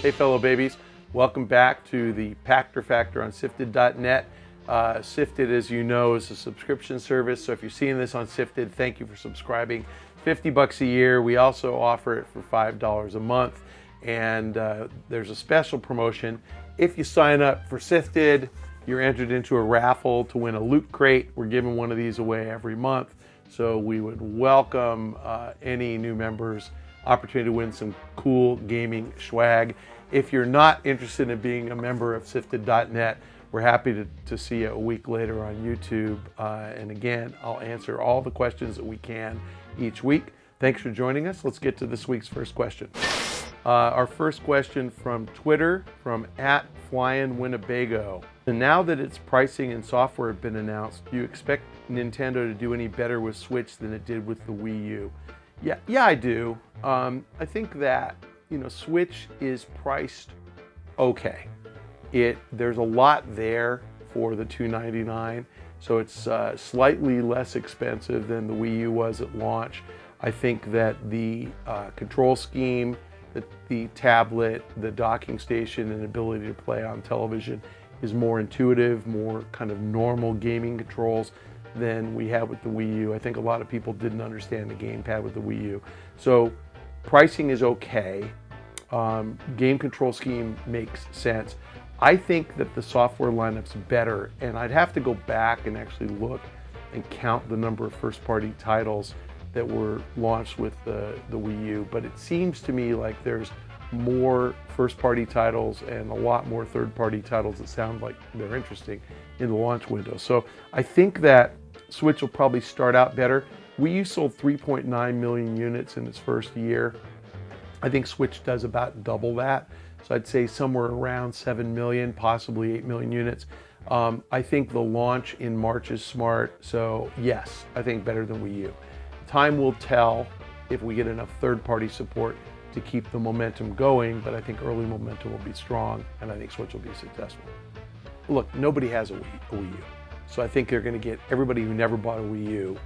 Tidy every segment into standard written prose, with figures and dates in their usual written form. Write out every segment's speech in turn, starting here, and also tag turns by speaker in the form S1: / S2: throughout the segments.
S1: Hey fellow babies, welcome back to the Pachter Factor on SIFTD.net. SIFTD, as you know, is a subscription service, so if you're seeing this on SIFTD, thank you for subscribing. $50 a year. We also offer it for $5 a month, and there's a special promotion. If you sign up for SIFTD, you're entered into a raffle to win a loot crate. We're giving one of these away every month, so we would welcome any new members' opportunity to win some cool gaming swag. If you're not interested in being a member of SIFTD.net, we're happy to see you a week later on YouTube. And again, I'll answer all the questions that we can each week. Thanks for joining us. Let's get to this week's first question. Our first question from Twitter, from @FlyinWinnebago. And now that its pricing and software have been announced, do you expect Nintendo to do any better with Switch than it did with the Wii U? Yeah, I do. I think that, Switch is priced okay. There's a lot there for the $299, so it's slightly less expensive than the Wii U was at launch. I think that the control scheme, the tablet, the docking station, and ability to play on television is more intuitive, more kind of normal gaming controls than we had with the Wii U. I think a lot of people didn't understand the gamepad with the Wii U. So pricing is okay. Game control scheme makes sense. I think that the software lineup's better, and I'd have to go back and actually look and count the number of first-party titles that were launched with the Wii U, but it seems to me like there's more first-party titles and a lot more third-party titles that sound like they're interesting in the launch window. So I think that Switch will probably start out better. Wii U sold 3.9 million units in its first year. I think Switch does about double that. So I'd say somewhere around 7 million, possibly 8 million units. I think the launch in March is smart. So yes, I think better than Wii U. Time will tell if we get enough third-party support to keep the momentum going, but I think early momentum will be strong, and I think Switch will be successful. Look, nobody has a Wii U. So I think they're going to get everybody who never bought a Wii U.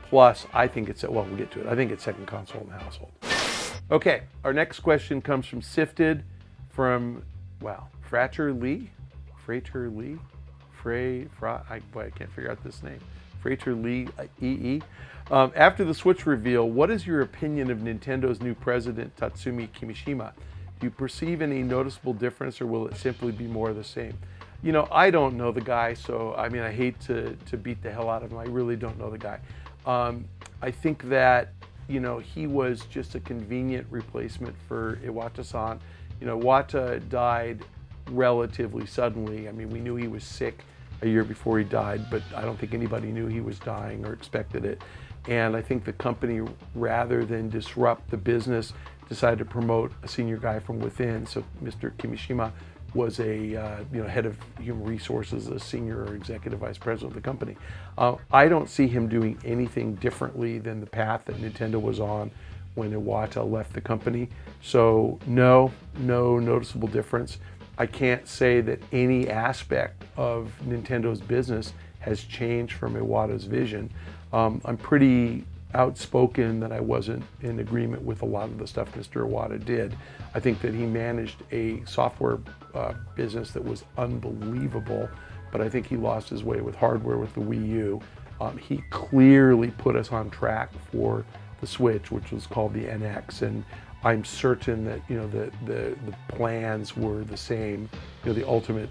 S1: Plus, I think it's, well, we'll get to it. I think it's second console in the household. Okay, our next question comes from SIFTD, from, Frater Lee? I can't figure out this name. Frater Lee, EE. After the Switch reveal, what is your opinion of Nintendo's new president, Tatsumi Mishima? Do you perceive any noticeable difference, or will it simply be more of the same? I don't know the guy, so I hate to beat the hell out of him. I really don't know the guy. I think that, he was just a convenient replacement for Iwata-san. Iwata died relatively suddenly. We knew he was sick a year before he died, but I don't think anybody knew he was dying or expected it. And I think the company, rather than disrupt the business, decided to promote a senior guy from within. So Mr. Mishima was a head of human resources, a senior or executive vice president of the company. I don't see him doing anything differently than the path that Nintendo was on when Iwata left the company. So no noticeable difference. I can't say that any aspect of Nintendo's business has changed from Iwata's vision. I'm pretty outspoken that I wasn't in agreement with a lot of the stuff Mr. Iwata did. I think that he managed a software business that was unbelievable, but I think he lost his way with hardware with the Wii U. He clearly put us on track for the Switch, which was called the NX, and I'm certain that the plans were the same. The ultimate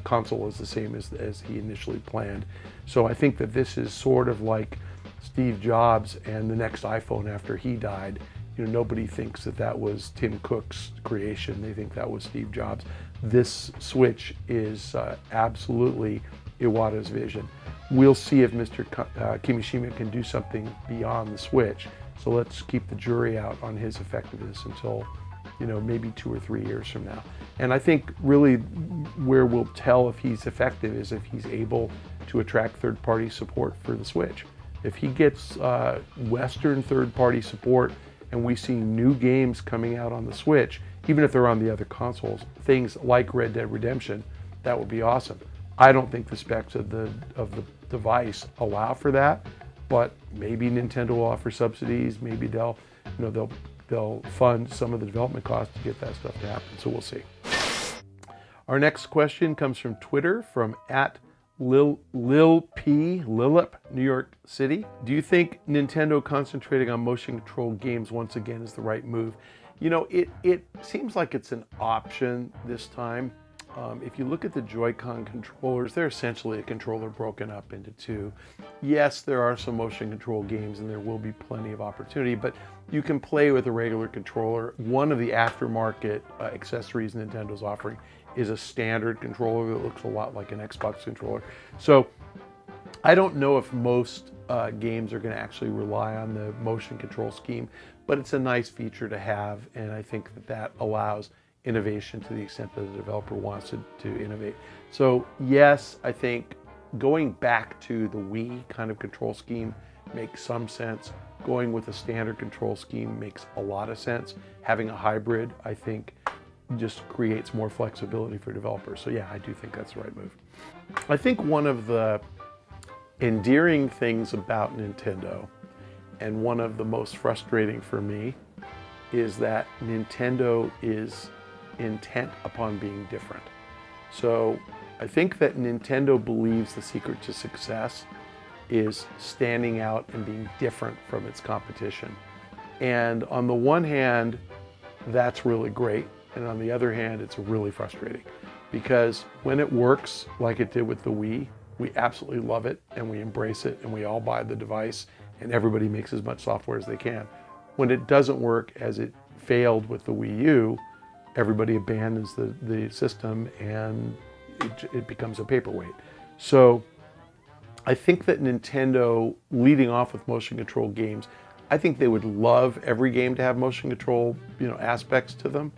S1: console was the same as he initially planned. So I think that this is sort of like Steve Jobs and the next iPhone after he died. Nobody thinks that was Tim Cook's creation. They think that was Steve Jobs. This Switch is absolutely Iwata's vision. We'll see if Mr. Kimishima can do something beyond the Switch. So let's keep the jury out on his effectiveness until, maybe 2 or 3 years from now. And I think really where we'll tell if he's effective is if he's able to attract third-party support for the Switch. If he gets Western third-party support and we see new games coming out on the Switch, even if they're on the other consoles, things like Red Dead Redemption, that would be awesome. I don't think the specs of the device allow for that, but maybe Nintendo will offer subsidies. Maybe they'll they'll fund some of the development costs to get that stuff to happen. So we'll see. Our next question comes from Twitter from @Lilip, New York City. Do you think Nintendo concentrating on motion control games once again is the right move? You know, it seems like it's an option this time. If you look at the Joy-Con controllers, they're essentially a controller broken up into two. Yes, there are some motion control games and there will be plenty of opportunity, but you can play with a regular controller. One of the aftermarket accessories Nintendo's offering is a standard controller that looks a lot like an Xbox controller. So I don't know if most games are going to actually rely on the motion control scheme, but it's a nice feature to have, and I think that allows innovation to the extent that the developer wants to innovate. So yes, I think going back to the Wii kind of control scheme makes some sense. Going with a standard control scheme makes a lot of sense. Having a hybrid, I think, just creates more flexibility for developers. So yeah, I do think that's the right move. I think one of the endearing things about Nintendo, and one of the most frustrating for me, is that Nintendo is intent upon being different. So I think that Nintendo believes the secret to success is standing out and being different from its competition. And on the one hand, that's really great. And on the other hand, it's really frustrating because when it works like it did with the Wii, we absolutely love it and we embrace it and we all buy the device and everybody makes as much software as they can. When it doesn't work, as it failed with the Wii U, everybody abandons the system and it becomes a paperweight. So I think that Nintendo, leading off with motion control games, I think they would love every game to have motion control, aspects to them.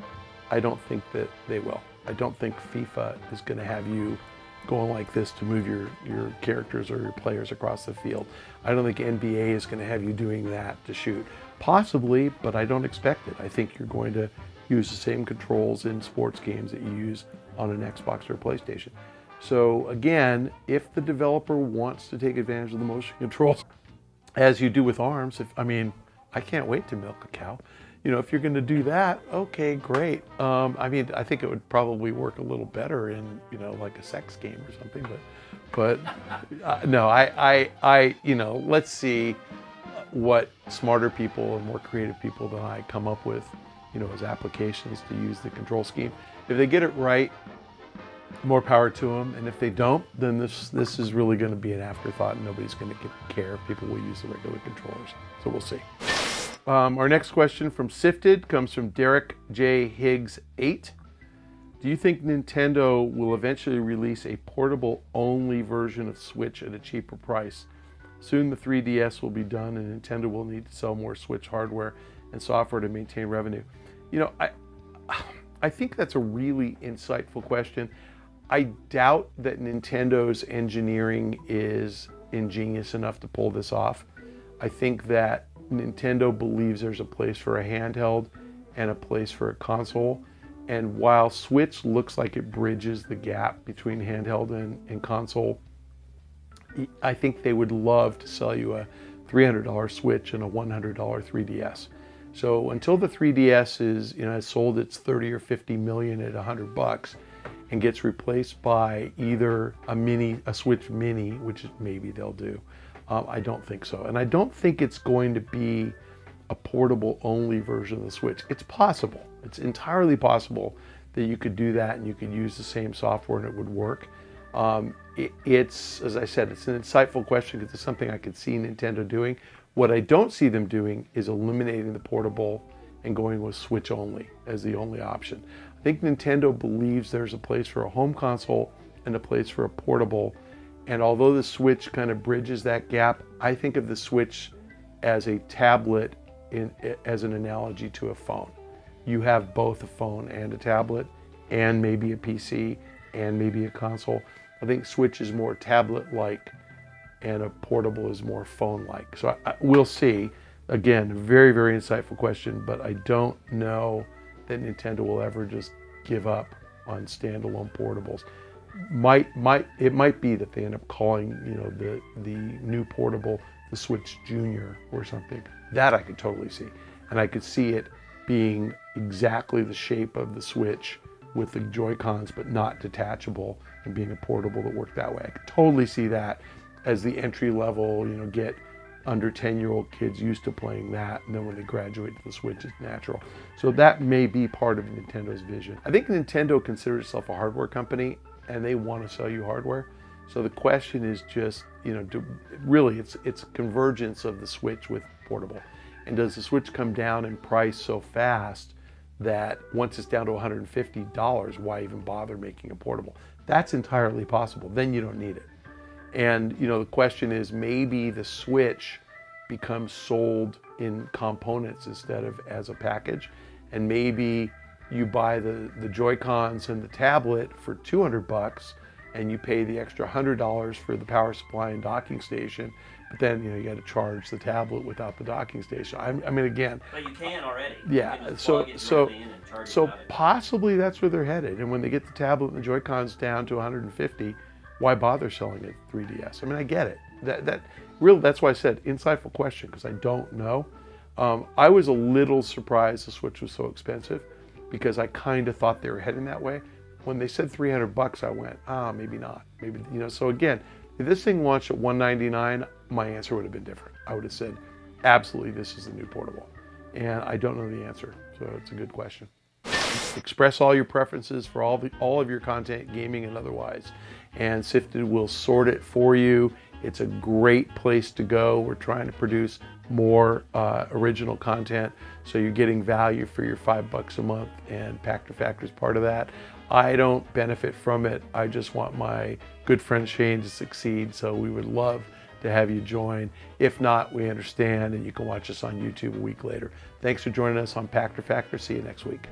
S1: I don't think that they will. I don't think FIFA is going to have you going like this to move your characters or your players across the field. I don't think NBA is going to have you doing that to shoot. Possibly, but I don't expect it. I think you're going to use the same controls in sports games that you use on an Xbox or a PlayStation. So again, if the developer wants to take advantage of the motion controls, as you do with ARMS, I can't wait to milk a cow. If you're going to do that, okay, great. I think it would probably work a little better in, like a sex game or something. But no, let's see what smarter people and more creative people than I come up with, as applications to use the control scheme. If they get it right, more power to them. And if they don't, then this is really going to be an afterthought, and nobody's going to care if people will use the regular controllers. So we'll see. Our next question from SIFTD comes from Derek J. Higgs 8. Do you think Nintendo will eventually release a portable-only version of Switch at a cheaper price? Soon the 3DS will be done, and Nintendo will need to sell more Switch hardware and software to maintain revenue. I think that's a really insightful question. I doubt that Nintendo's engineering is ingenious enough to pull this off. I think that Nintendo believes there's a place for a handheld and a place for a console. And while Switch looks like it bridges the gap between handheld and console, I think they would love to sell you a $300 Switch and a $100 3DS. So until the 3DS is, has sold its 30 or 50 million at $100 and gets replaced by either a Switch Mini, which maybe they'll do, I don't think so. And I don't think it's going to be a portable only version of the Switch. It's possible. It's entirely possible that you could do that and you could use the same software and it would work. It's, as I said, it's an insightful question because it's something I could see Nintendo doing. What I don't see them doing is eliminating the portable and going with Switch only as the only option. I think Nintendo believes there's a place for a home console and a place for a portable. And although the Switch kind of bridges that gap, I think of the Switch as a tablet as an analogy to a phone. You have both a phone and a tablet and maybe a PC and maybe a console. I think Switch is more tablet-like and a portable is more phone-like. So we'll see. Again, very, very insightful question, but I don't know that Nintendo will ever just give up on standalone portables. It might be that they end up calling the new portable the Switch Junior or something. That I could totally see, and I could see it being exactly the shape of the Switch with the Joy-Cons, but not detachable, and being a portable that worked that way. I could totally see that as the entry level, get under 10-year-old kids used to playing that, and then when they graduate to the Switch, it's natural. So that may be part of Nintendo's vision. I think Nintendo considers itself a hardware company, and they want to sell you hardware. So the question is just, really, it's convergence of the Switch with portable. And does the Switch come down in price so fast that once it's down to $150, why even bother making a portable? That's entirely possible. Then you don't need it. And the question is, maybe the Switch becomes sold in components instead of as a package, and maybe you buy the Joy-Cons and the tablet for $200, and you pay the extra $100 for the power supply and docking station, but then you got to charge the tablet without the docking station. I mean, again.
S2: But you can already.
S1: Yeah. So possibly that's where they're headed. And when they get the tablet and the Joy-Cons down to 150, why bother selling it 3DS? I mean, I get it. That's why I said insightful question, because I don't know. I was a little surprised the Switch was so expensive, because I kind of thought they were heading that way. When they said $300, I went, maybe not. Maybe, so again, if this thing launched at $199, my answer would have been different. I would have said, absolutely, this is the new portable. And I don't know the answer, so it's a good question. Express all your preferences for all of your content, gaming and otherwise, and SIFTD will sort it for you. It's a great place to go. We're trying to produce more original content, so you're getting value for your $5 a month, and Pachter Factor is part of that. I don't benefit from it. I just want my good friend Shane to succeed, so we would love to have you join. If not, we understand, and you can watch us on YouTube a week later. Thanks for joining us on Pachter Factor. See you next week.